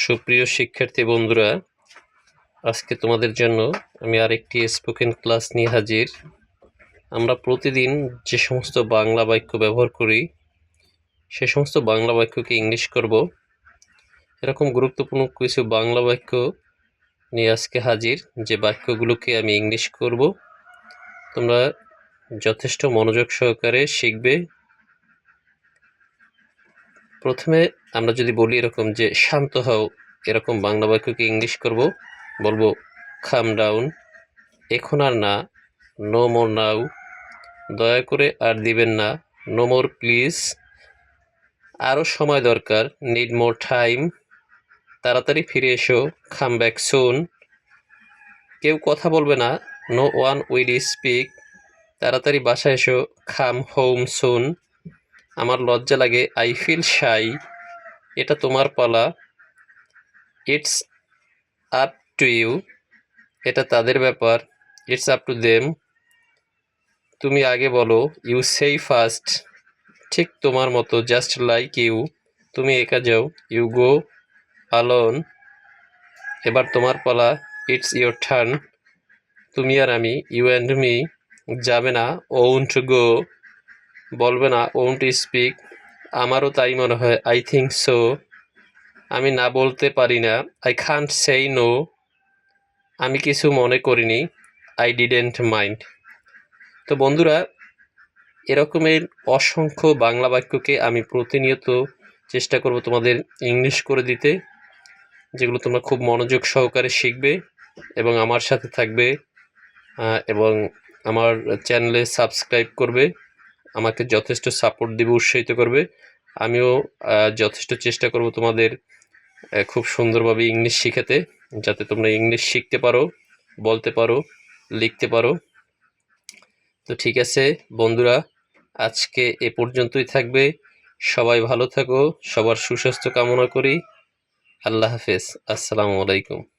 সুপ্রিয় শিক্ষার্থী বন্ধুরা, আজকে তোমাদের জন্য আমি আরেকটি স্পোকেন ক্লাস নিয়ে হাজির। আমরা প্রতিদিন যে সমস্ত বাংলা বাক্য ব্যবহার করি সে সমস্ত বাংলা বাক্যকে ইংলিশ করব। এরকম গুরুত্বপূর্ণ কিছু বাংলা বাক্য নিয়ে আজকে হাজির, যে বাক্যগুলোকে আমি ইংলিশ করব। তোমরা যথেষ্ট মনোযোগ সহকারে শিখবে। প্রথমে আমরা যদি বলি এরকম যে শান্ত হও, এরকম বাংলা বাক্যকে ইংলিশ করব। বলবো কাম ডাউন, এখন আর না, নো মোর নাও, দয়া করে আর দিবেন না, নো মোর প্লিজ, আরও সময় দরকার, নিড মোর টাইম, তাড়াতাড়ি ফিরে এসো, কাম ব্যাক সুন, কেউ কথা বলবে না, নো ওয়ান উইল স্পিক, তাড়াতাড়ি বাসায় এসো, কাম হোম সুন, আমার লজ্জা লাগে, আই ফিল শাই, এটা তোমার পালা, ইটস আপ টু ইউ, এটা তাদের ব্যাপার, ইটস আপ টু দেম, তুমি আগে বলো, ইউ সেই ফার্স্ট, ঠিক তোমার মতো, জাস্ট লাইক ইউ, তুমি একা যাও, ইউ গো অ্যালোন, এবার তোমার পালা, ইটস ইয়োর টার্ন, তুমি আর আমি, ইউ অ্যান্ড মি, যাবে না, ওন্ট গো, বলবে না, ওন্ট স্পিক, আমারও তাই মনে হয়, আই থিঙ্ক সো, আমি না বলতে পারি না, আই কান্ট সেই নো, আমি কিছু মনে করিনি, আই ডিডেন্ট মাইন্ড। তো বন্ধুরা, এরকমের অসংখ্য বাংলা বাক্যকে আমি প্রতিনিয়ত চেষ্টা করব তোমাদের ইংলিশ করে দিতে, যেগুলো তোমরা খুব মনোযোগ সহকারে শিখবে এবং আমার সাথে থাকবে এবং আমার চ্যানেলে সাবস্ক্রাইব করবে, আমাকে যথেষ্ট সাপোর্ট দিবে, উৎসাহিত করবে। আমিও যথেষ্ট চেষ্টা করব তোমাদের খুব সুন্দরভাবে ইংলিশ শেখাতে, যাতে তোমরা ইংলিশ শিখতে পারো, বলতে পারো, লিখতে পারো। তো ঠিক আছে বন্ধুরা, আজকে এ পর্যন্তই থাকবে। সবাই ভালো থাকো, সবার সুস্বাস্থ্য কামনা করি। আল্লাহ হাফেজ, আসসালামু আলাইকুম।